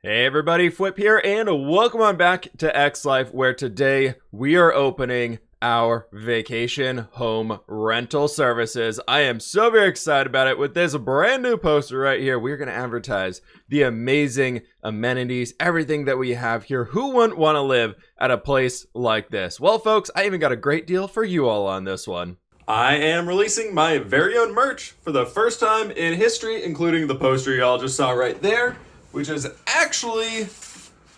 Hey everybody, fWhip here, and welcome on back to Xlife, where today we are opening our vacation home rental services. I am so very excited about it. With this brand new poster right here, we're going to advertise the amazing amenities, everything that we have here. Who wouldn't want to live at a place like this? Well, folks, I even got a great deal for you all on this one. I am releasing my very own merch for the first time in history, including the poster y'all just saw right there, which is actually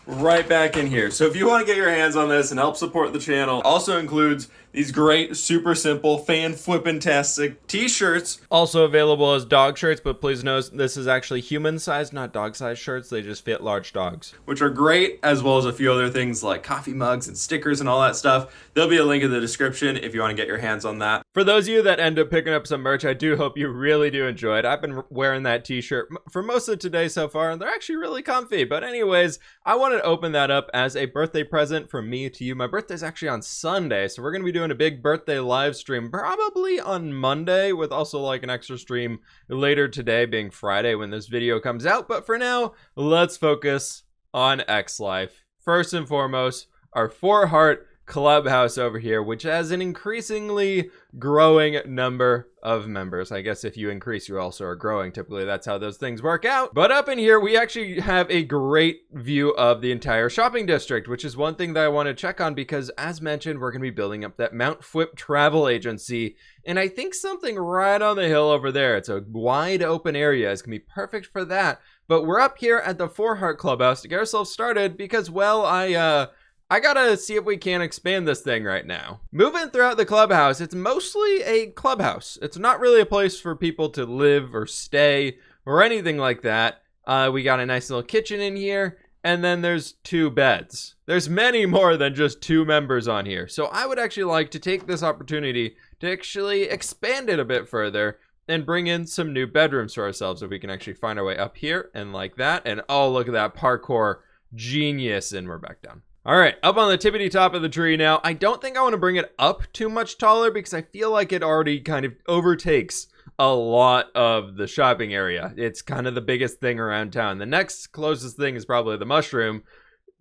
right back in here. So if you want to get your hands on this and help support the channel, also includes these great, super simple, fan-flippin-tastic t-shirts. Also available as dog shirts, but please note this is actually human-sized, not dog-sized shirts. They just fit large dogs, which are great, as well as a few other things like coffee mugs and stickers and all that stuff. There'll be a link in the description if you want to get your hands on that. For those of you that end up picking up some merch, I do hope you really do enjoy it. I've been wearing that t-shirt for most of today so far, and they're actually really comfy. But anyways, I wanted to open that up as a birthday present from me to you. My birthday's actually on Sunday, so we're going to be doing a big birthday live stream probably on Monday, with also like an extra stream later today being Friday when this video comes out. But for now, let's focus on Xlife. First and foremost, our 4-heart Clubhouse over here, which has an increasingly growing number of members. I guess if you increase, you also are growing. Typically, that's how those things work out. But up in here, we actually have a great view of the entire shopping district, which is one thing that I want to check on because, as mentioned, we're going to be building up that fWhip travel agency. And I think something right on the hill over there, it's a wide open area, is going to be perfect for that. But we're up here at the 4-heart Clubhouse to get ourselves started because, well, I gotta see if we can expand this thing right now. Moving throughout the clubhouse, it's mostly a clubhouse. It's not really a place for people to live or stay or anything like that. We got a nice little kitchen in here, and then there's 2 beds. There's many more than just 2 members on here. So I would actually like to take this opportunity to actually expand it a bit further and bring in some new bedrooms for ourselves if we can actually find our way up here and like that. And oh, look at that parkour genius, and we're back down. All right, up on the tippity top of the tree now. I don't think I want to bring it up too much taller because I feel like it already kind of overtakes a lot of the shopping area. It's kind of the biggest thing around town. The next closest thing is probably the mushroom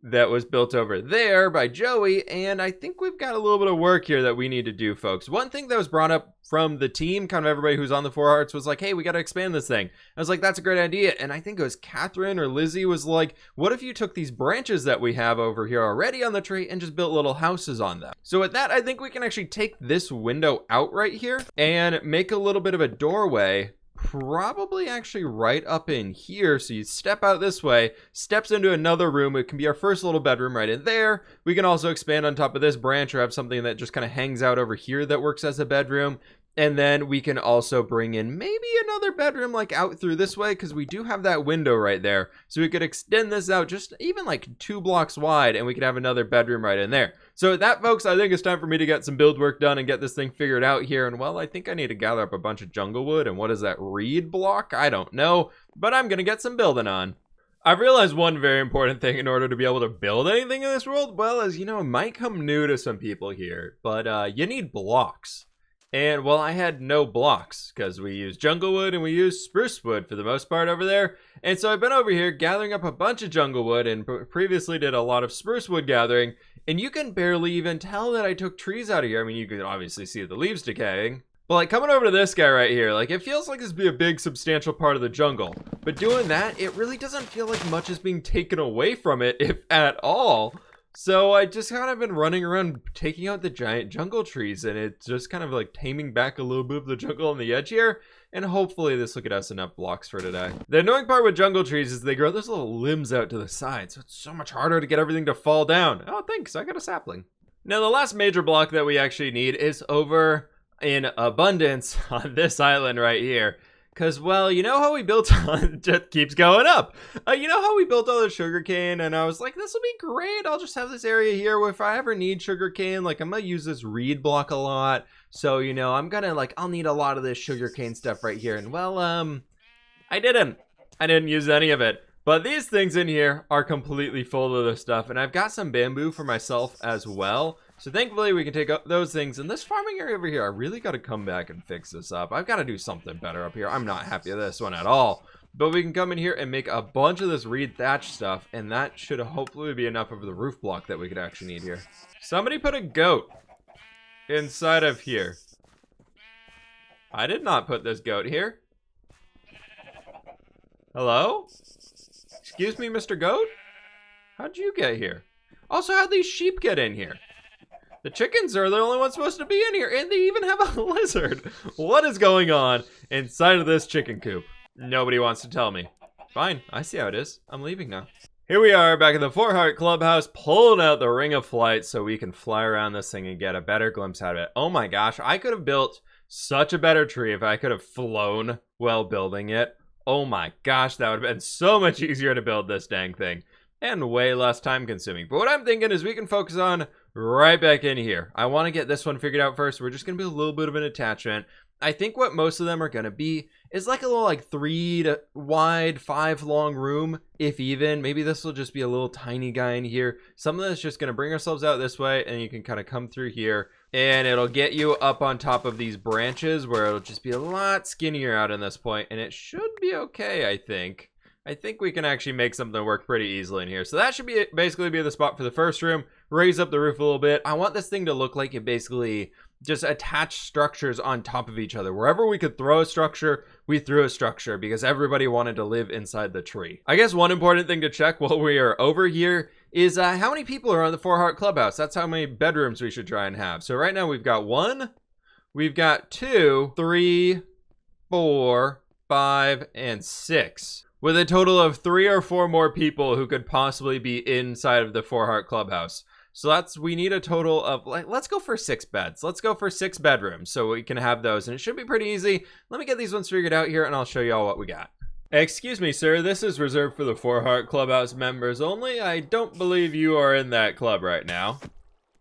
that was built over there by Joey, and I think we've got a little bit of work here that we need to do, folks. One thing that was brought up from the team, kind of everybody who's on the 4 hearts, was like, hey, we got to expand this thing. I was like, that's a great idea. And I think it was Catherine or Lizzie was like, what if you took these branches that we have over here already on the tree and just built little houses on them? So with that, I think we can actually take this window out right here and make a little bit of a doorway, probably actually right up in here. So you step out this way, steps into another room. It can be our first little bedroom right in there. We can also expand on top of this branch or have something that just kind of hangs out over here that works as a bedroom. And then we can also bring in maybe another bedroom like out through this way, because we do have that window right there. So we could extend this out just even like 2 blocks wide, and we could have another bedroom right in there. So with that, folks, I think it's time for me to get some build work done and get this thing figured out here. And well, I think I need to gather up a bunch of jungle wood. And what is that, reed block? I don't know, but I'm gonna get some building on. I've realized one very important thing in order to be able to build anything in this world, well, as you know, it might come new to some people here, but you need blocks. And well, I had no blocks because we use jungle wood and we use spruce wood for the most part over there. And so I've been over here gathering up a bunch of jungle wood and previously did a lot of spruce wood gathering. And you can barely even tell that I took trees out of here. I mean, you can obviously see the leaves decaying. But like coming over to this guy right here, like it feels like this would be a big substantial part of the jungle. But doing that, it really doesn't feel like much is being taken away from it, if at all. So I just kind of been running around taking out the giant jungle trees, and it's just kind of like taming back a little bit of the jungle on the edge here. And hopefully this will get us enough blocks for today. The annoying part with jungle trees is they grow those little limbs out to the side, so it's so much harder to get everything to fall down. Oh, thanks, I got a sapling. Now the last major block that we actually need is over in abundance on this island right here. Because, well, you know how we built on, it just keeps going up. You know how we built all the sugarcane, and I was like, this will be great. I'll just have this area here where if I ever need sugarcane, like I'm going to use this reed block a lot. So, you know, I'm going to like, I'll need a lot of this sugarcane stuff right here. And well, I didn't use any of it. But these things in here are completely full of this stuff. And I've got some bamboo for myself as well. So thankfully we can take up those things. And this farming area over here, I really got to come back and fix this up. I've got to do something better up here. I'm not happy with this one at all. But we can come in here and make a bunch of this reed thatch stuff, and that should hopefully be enough of the roof block that we could actually need here. Somebody put a goat inside of here. I did not put this goat here. Hello? Excuse me, Mr. Goat? How'd you get here? Also, how'd these sheep get in here? The chickens are the only ones supposed to be in here, and they even have a lizard. What is going on inside of this chicken coop? Nobody wants to tell me. Fine, I see how it is. I'm leaving now. Here we are back at the 4Heart Clubhouse, pulling out the Ring of Flight so we can fly around this thing and get a better glimpse out of it. Oh my gosh, I could have built such a better tree if I could have flown while building it. Oh my gosh, that would have been so much easier to build this dang thing. And way less time consuming. But what I'm thinking is we can focus on right back in here. I want to get this one figured out first. We're just going to be a little bit of an attachment. I think what most of them are going to be is like a little like 3 wide, 5 long room, if even. Maybe this will just be a little tiny guy in here. Something that's just going to bring ourselves out this way, and you can kind of come through here, and it'll get you up on top of these branches where it'll just be a lot skinnier out in this point, and it should be okay, I think. I think we can actually make something work pretty easily in here. So that should be basically be the spot for the first room. Raise up the roof a little bit. I want this thing to look like it basically just attached structures on top of each other. Wherever we could throw a structure, we threw a structure because everybody wanted to live inside the tree. I guess one important thing to check while we are over here is how many people are on the 4Heart Clubhouse. That's how many bedrooms we should try and have. So right now we've got 1, we've got 2, 3, 4, 5, and 6. With a total of 3 or 4 more people who could possibly be inside of the 4Heart Clubhouse. So we need a total of, let's go for 6 beds. Let's go for 6 bedrooms so we can have those, and it should be pretty easy. Let me get these ones figured out here, and I'll show you all what we got. Excuse me, sir, this is reserved for the 4Heart Clubhouse members only. I don't believe you are in that club right now.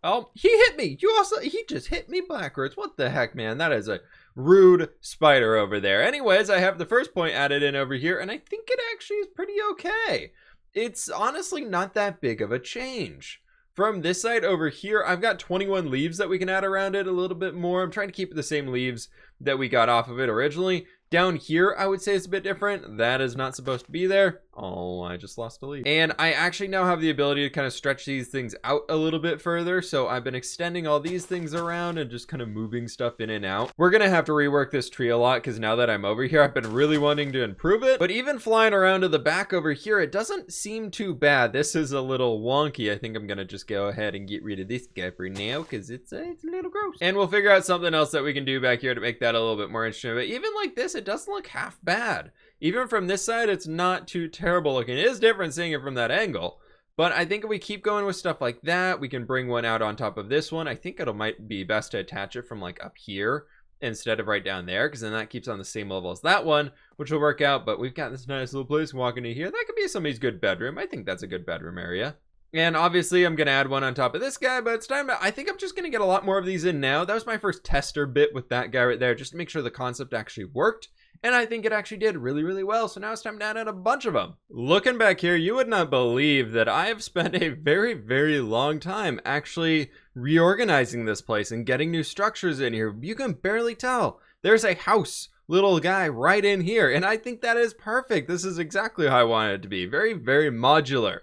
Oh, he hit me. He just hit me backwards. What the heck, man? That is a rude spider over there. Anyways, I have the first point added in over here, and I think it actually is pretty okay. It's honestly not that big of a change. From this side over here, I've got 21 leaves that we can add around it a little bit more. I'm trying to keep the same leaves that we got off of it originally. Down here, I would say it's a bit different. That is not supposed to be there. Oh, I just lost a leaf. And I actually now have the ability to kind of stretch these things out a little bit further. So I've been extending all these things around and just kind of moving stuff in and out. We're going to have to rework this tree a lot because now that I'm over here, I've been really wanting to improve it. But even flying around to the back over here, it doesn't seem too bad. This is a little wonky. I think I'm going to just go ahead and get rid of this guy for now because it's a little gross. And we'll figure out something else that we can do back here to make that a little bit more interesting. But even like this, it doesn't look half bad. Even from this side, it's not too terrible looking. It is different seeing it from that angle. But I think if we keep going with stuff like that, we can bring one out on top of this one. I think it might be best to attach it from like up here instead of right down there, because then that keeps on the same level as that one, which will work out. But we've got this nice little place walking in here. That could be somebody's good bedroom. I think that's a good bedroom area. And obviously I'm gonna add one on top of this guy, but it's time to, I think I'm just gonna get a lot more of these in now. That was my first tester bit with that guy right there, just to make sure the concept actually worked. And I think it actually did really, really well. So now it's time to add in a bunch of them. Looking back here, you would not believe that I have spent a very, very long time actually reorganizing this place and getting new structures in here. You can barely tell. There's a house little guy right in here. And I think that is perfect. This is exactly how I wanted it to be. Very, very modular.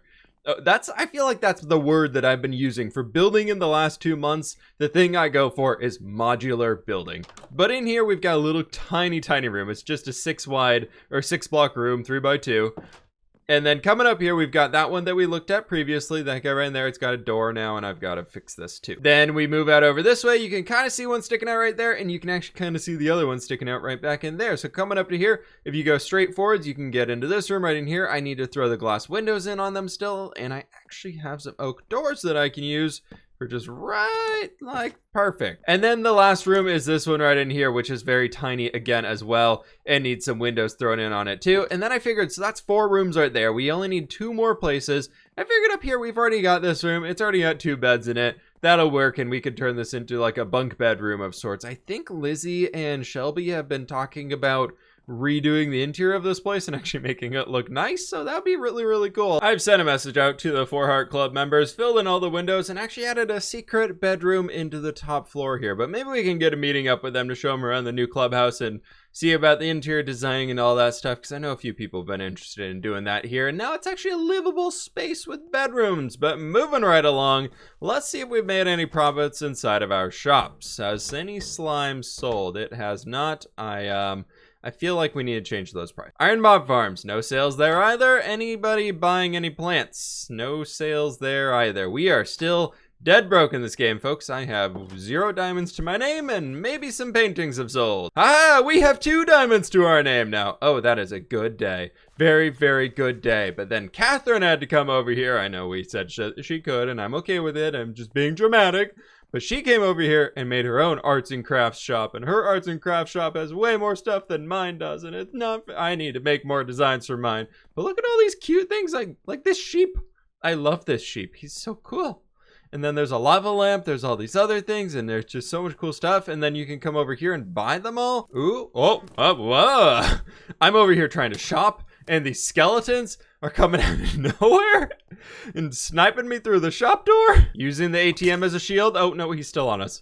I feel like that's the word that I've been using for building in the last 2 months. The thing I go for is modular building. But in here, we've got a little tiny room. It's just a 6 wide or 6 block room, 3x2. And then coming up here, we've got that one that we looked at previously. That guy right in there, it's got a door now, and I've got to fix this too. Then we move out over this way. You can kind of see one sticking out right there, and you can actually kind of see the other one sticking out right back in there. So coming up to here, if you go straight forwards, you can get into this room right in here. I need to throw the glass windows in on them still, and I actually have some oak doors that I can use for just right like perfect. And then the last room is this one right in here, which is very tiny again as well, and needs some windows thrown in on it too. And then I figured, so that's 4 rooms right there. We only need 2 more places. I figured up here, we've already got this room. It's already got 2 beds in it. That'll work, and we could turn this into like a bunk bedroom of sorts. I think Lizzie and Shelby have been talking about redoing the interior of this place and actually making it look nice, so that'd be really, really cool. I've sent a message out to the 4Heart Club members, filled in all the windows, and actually added a secret bedroom into the top floor here. But maybe we can get a meeting up with them to show them around the new clubhouse and see about the interior designing and all that stuff, because I know a few people have been interested in doing that here, and now it's actually a livable space with bedrooms. But moving right along, let's see if we've made any profits inside of our shops. Has any slime sold? It has not. I feel like we need to change those prices. Iron Mob Farms, no sales there either. Anybody buying any plants? No sales there either. We are still dead broke in this game, folks. I have 0 diamonds to my name, and maybe some paintings have sold. Ah, we have 2 diamonds to our name now. Oh, that is a good day. Very, very good day. But then Catherine had to come over here. I know we said she could, and I'm okay with it. I'm just being dramatic. But she came over here and made her own arts and crafts shop, and her arts and crafts shop has way more stuff than mine does, and it's not, I need to make more designs for mine. But look at all these cute things, like this sheep. I love this sheep. He's so cool. And then there's a lava lamp, there's all these other things, and there's just so much cool stuff, and then you can come over here and buy them all. Ooh, oh, whoa. I'm over here trying to shop, and these skeletons are coming out of nowhere and sniping me through the shop door. Using the ATM as a shield. Oh, no, he's still on us.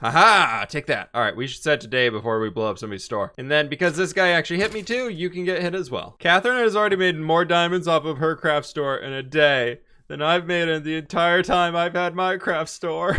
Haha, take that. All right, we should set today before we blow up somebody's store. And then because this guy actually hit me too, you can get hit as well. Catherine has already made more diamonds off of her craft store in a day than I've made in the entire time I've had my craft store.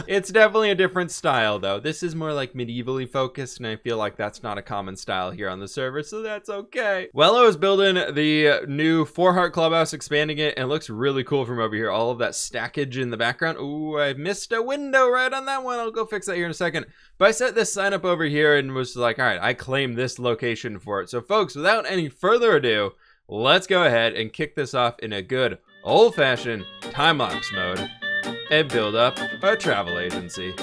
It's definitely a different style though. This is more like medievally focused, and I feel like that's not a common style here on the server, so that's okay. Well, I was building the new 4-heart clubhouse, expanding it, and it looks really cool from over here. All of that stackage in the background. Ooh, I missed a window right on that one. I'll go fix that here in a second. But I set this sign up over here and was like, all right, I claim this location for it. So folks, without any further ado, let's go ahead and kick this off in a good old-fashioned time-lapse mode and build up a travel agency.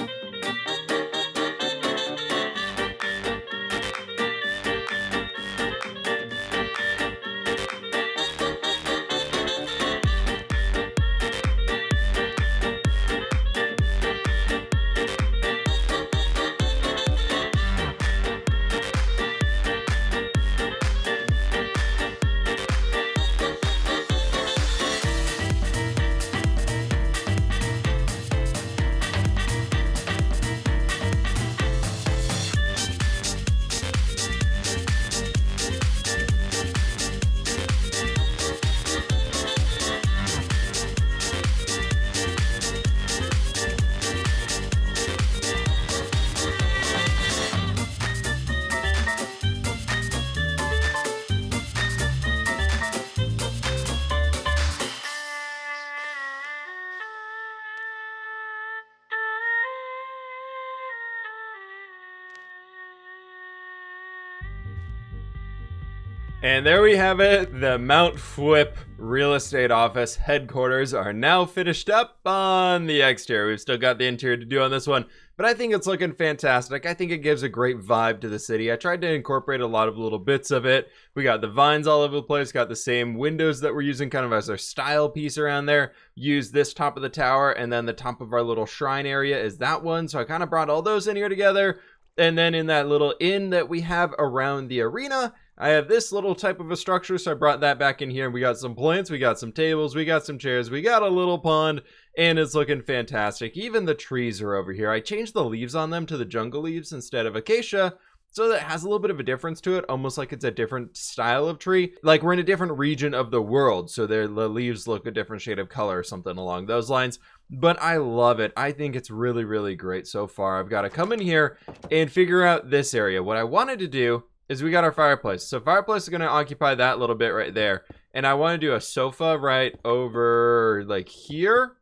And there we have it. The fWhip real estate office headquarters are now finished up on the exterior. We've still got the interior to do on this one, but I think it's looking fantastic. I think it gives a great vibe to the city. I tried to incorporate a lot of little bits of it. We got the vines all over the place, got the same windows that we're using kind of as our style piece around there. Use this top of the tower, and then the top of our little shrine area is that one. So I kind of brought all those in here together. And then in that little inn that we have around the arena, I have this little type of a structure, so I brought that back in here, and we got some plants, we got some tables, we got some chairs, we got a little pond, and it's looking fantastic. Even the trees are over here. I changed the leaves on them to the jungle leaves instead of acacia, so that it has a little bit of a difference to it, almost like it's a different style of tree. Like we're in a different region of the world, so the leaves look a different shade of color or something along those lines. But I love it. I think it's really, really great so far. I've got to come in here and figure out this area. What I wanted to do is we got our fireplace. So fireplace is going to occupy that little bit right there. And I want to do a sofa right over like here.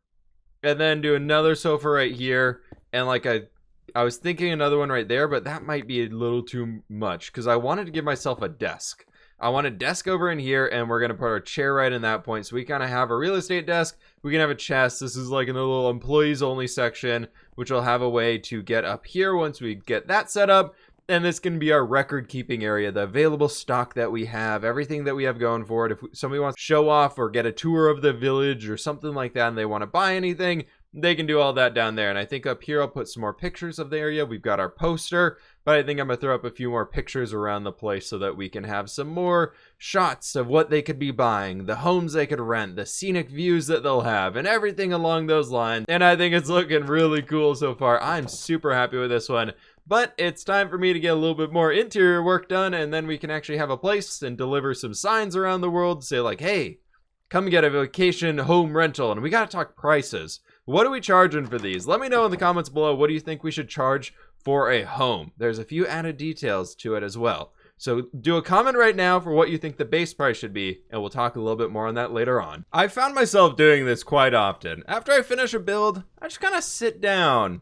And then do another sofa right here. And like I was thinking another one right there, but that might be a little too much because I wanted to give myself a desk. I want a desk over in here, and we're going to put our chair right in that point. So we kind of have a real estate desk. We can have a chest. This is like in a little employees only section, which will have a way to get up here once we get that set up. And this can be our record keeping area, the available stock that we have, everything that we have going for it. If somebody wants to show off or get a tour of the village or something like that, and they want to buy anything, they can do all that down there. And I think up here I'll put some more pictures of the area. We've got our poster, but I think I'm gonna throw up a few more pictures around the place so that we can have some more shots of what they could be buying, the homes they could rent, the scenic views that they'll have, and everything along those lines. And I think it's looking really cool so far. I'm super happy with this one. But it's time for me to get a little bit more interior work done, and then we can actually have a place and deliver some signs around the world, say like, hey, come get a vacation home rental. And we gotta talk prices. What are we charging for these? Let me know in the comments below. What do you think we should charge for a home? There's a few added details to it as well. So do a comment right now for what you think the base price should be, and we'll talk a little bit more on that later on. I found myself doing this quite often. After I finish a build, I just kind of sit down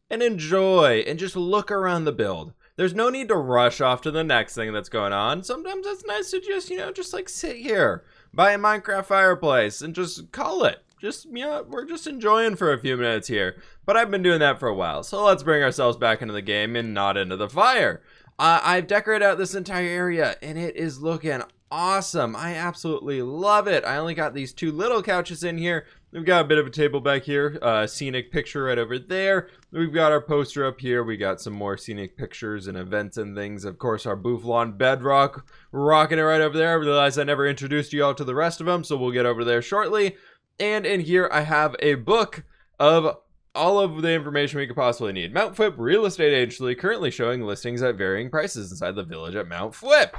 and enjoy and just look around the build. There's no need to rush off to the next thing that's going on. Sometimes it's nice to just, just like sit here by a Minecraft fireplace and just call it. Just, we're just enjoying for a few minutes here. But I've been doing that for a while, so let's bring ourselves back into the game and not into the fire. I've decorated out this entire area, and it is looking awesome. I absolutely love it. I only got these two little couches in here. We've got a bit of a table back here, scenic picture right over there. We've got our poster up here. We got some more scenic pictures and events and things. Of course, our Bouflon bedrock, rocking it right over there. I realized I never introduced you all to the rest of them, so we'll get over there shortly. And in here, I have a book of all of the information we could possibly need. Mount fWhip Real Estate Agency currently showing listings at varying prices inside the village at Mount fWhip.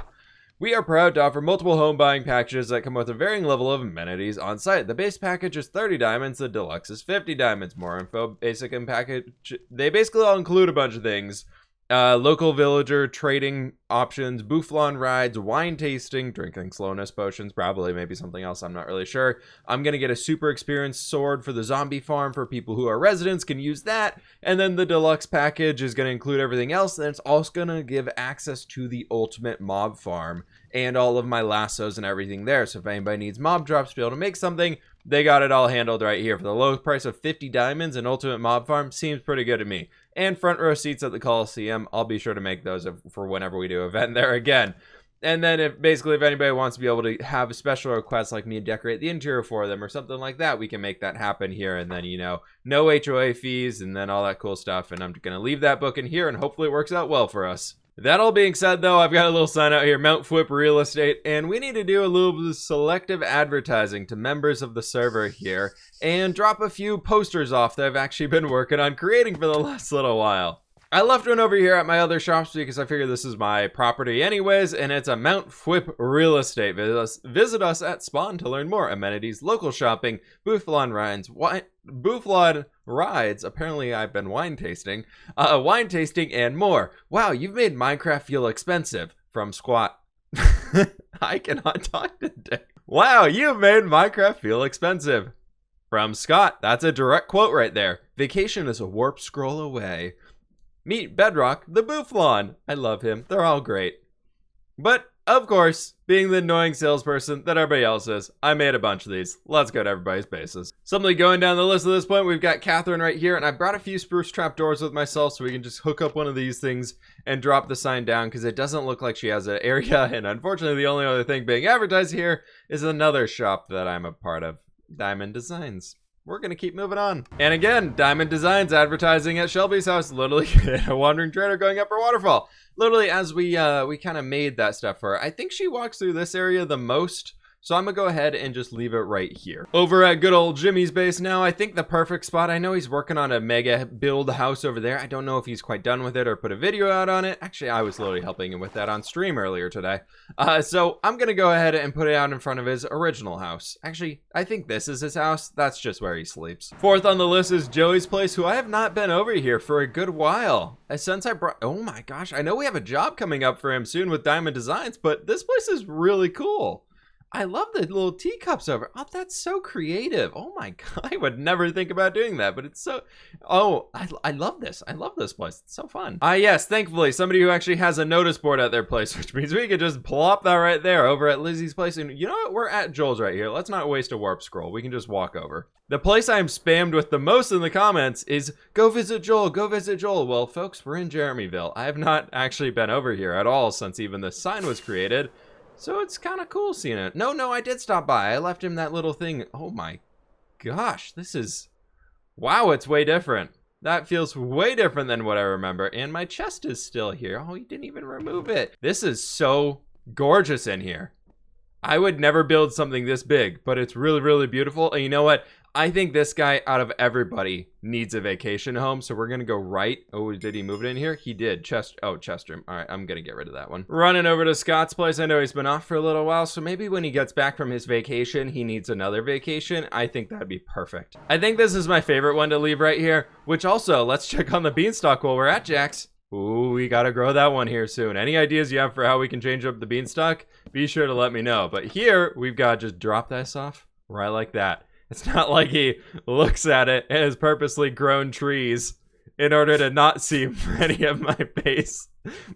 We are proud to offer multiple home buying packages that come with a varying level of amenities on site. The base package is 30 diamonds, the deluxe is 50 diamonds. More info, basic and package. They basically all include a bunch of things. Local villager trading options, Bouflon rides, wine tasting, drinking slowness potions, probably maybe something else, I'm not really sure. I'm gonna get a super experienced sword for the zombie farm for people who are residents, can use that. And then the deluxe package is gonna include everything else, and it's also gonna give access to the ultimate mob farm and all of my lassos and everything there. So if anybody needs mob drops to be able to make something, they got it all handled right here. For the low price of 50 diamonds, and ultimate mob farm seems pretty good to me. And front row seats at the Coliseum, I'll be sure to make those for whenever we do an event there again. And then if anybody wants to be able to have special requests like me to decorate the interior for them or something like that, we can make that happen here. And then, no HOA fees and then all that cool stuff. And I'm going to leave that book in here, and hopefully it works out well for us. That all being said, though, I've got a little sign out here, Mount fWhip Real Estate, and we need to do a little bit of selective advertising to members of the server here and drop a few posters off that I've actually been working on creating for the last little while. I left one over here at my other shops because I figured this is my property anyways, and it's a Mount fWhip Real Estate. Visit us at Spawn to learn more. Amenities, local shopping, Bouflon rides, apparently I've been wine tasting, and more. Wow, you've made Minecraft feel expensive. From Squat. I cannot talk today. Wow, you've made Minecraft feel expensive. From Scott. That's a direct quote right there. Vacation is a warp scroll away. Meet Bedrock, the Bouflon. I love him. They're all great. But, of course, being the annoying salesperson that everybody else is, I made a bunch of these. Let's go to everybody's bases. Simply going down the list at this point, we've got Catherine right here, and I brought a few spruce trapdoors with myself so we can just hook up one of these things and drop the sign down because it doesn't look like she has an area. And unfortunately, the only other thing being advertised here is another shop that I'm a part of, Diamond Designs. We're gonna keep moving on. And again, Diamond Designs advertising at Shelby's house, literally a wandering trader going up her waterfall. Literally, as we kind of made that stuff for her. I think she walks through this area the most, so I'm gonna go ahead and just leave it right here. Over at good old Jimmy's base now, I think the perfect spot. I know he's working on a mega build house over there. I don't know if he's quite done with it or put a video out on it. Actually, I was literally helping him with that on stream earlier today. So I'm gonna go ahead and put it out in front of his original house. Actually, I think this is his house. That's just where he sleeps. Fourth on the list is Joey's place, who I have not been over here for a good while. Since I brought, oh my gosh, I know we have a job coming up for him soon with Diamond Designs, but this place is really cool. I love the little teacups over. Oh, that's so creative. Oh my God, I would never think about doing that, but it's so, oh, I love this. I love this place. It's so fun. Yes, thankfully, somebody who actually has a notice board at their place, which means we could just plop that right there over at Lizzie's place. And you know what? We're at Joel's right here. Let's not waste a warp scroll. We can just walk over. The place I'm spammed with the most in the comments is, go visit Joel, go visit Joel. Well, folks, we're in Jeremyville. I have not actually been over here at all since even the sign was created. So it's kind of cool seeing it. No, I did stop by. I left him that little thing. Oh my gosh, this is, wow, it's way different. That feels way different than what I remember. And my chest is still here. Oh, he didn't even remove it. This is so gorgeous in here. I would never build something this big, but it's really, really beautiful. And you know what? I think this guy, out of everybody, needs a vacation home. So we're going to go right. Oh, did he move it in here? He did. Chester. All right, I'm going to get rid of that one. Running over to Scott's place. I know he's been off for a little while. So maybe when he gets back from his vacation, he needs another vacation. I think that'd be perfect. I think this is my favorite one to leave right here. Which also, let's check on the beanstalk while we're at Jack's. Ooh, we got to grow that one here soon. Any ideas you have for how we can change up the beanstalk? Be sure to let me know. But here, we've got to just drop this off right like that. It's not like he looks at it and has purposely grown trees in order to not see any of my face.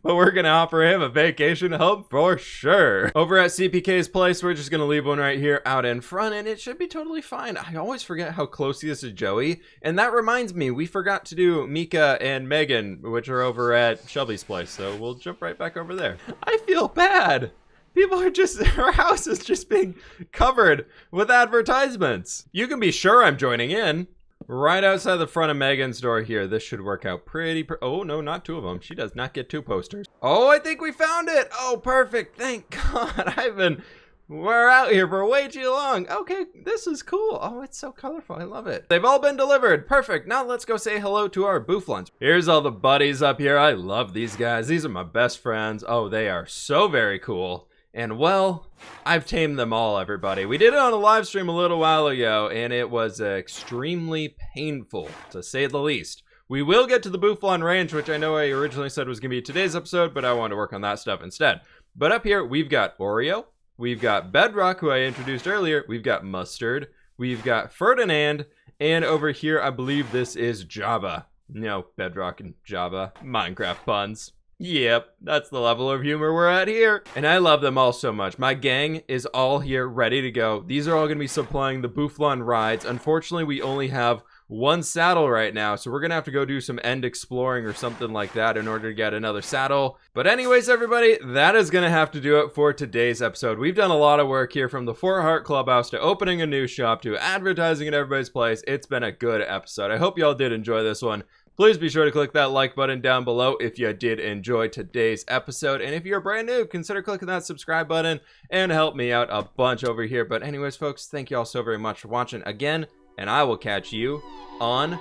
But we're going to offer him a vacation home for sure. Over at CPK's place, we're just going to leave one right here out in front, and it should be totally fine. I always forget how close he is to Joey. And that reminds me, we forgot to do Mika and Megan, which are over at Shelby's place. So we'll jump right back over there. I feel bad. People are just, our house is just being covered with advertisements. You can be sure I'm joining in. Right outside the front of Megan's door here. This should work out pretty, oh no, not two of them. She does not get two posters. Oh, I think we found it. Oh, perfect. Thank God. We're out here for way too long. Okay, this is cool. Oh, it's so colorful. I love it. They've all been delivered. Perfect. Now let's go say hello to our booflons. Here's all the buddies up here. I love these guys. These are my best friends. Oh, they are so very cool. And well, I've tamed them all, everybody. We did it on a live stream a little while ago, and it was extremely painful, to say the least. We will get to the Booflon Range, which I know I originally said was going to be today's episode, but I wanted to work on that stuff instead. But up here, we've got Oreo, we've got Bedrock, who I introduced earlier, we've got Mustard, we've got Ferdinand, and over here, I believe this is Java. No, Bedrock and Java. Minecraft puns. Yep, that's the level of humor we're at here. And I love them all so much. My gang is all here ready to go. These are all going to be supplying the Booflon rides. Unfortunately, we only have one saddle right now, so we're going to have to go do some end exploring or something like that in order to get another saddle. But anyways, everybody, that is going to have to do it for today's episode. We've done a lot of work here, from the Fort Hart Clubhouse to opening a new shop to advertising at everybody's place. It's been a good episode. I hope y'all did enjoy this one. Please be sure to click that like button down below if you did enjoy today's episode. And if you're brand new, consider clicking that subscribe button and help me out a bunch over here. But anyways, folks, thank you all so very much for watching again, and I will catch you on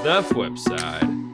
the flip side.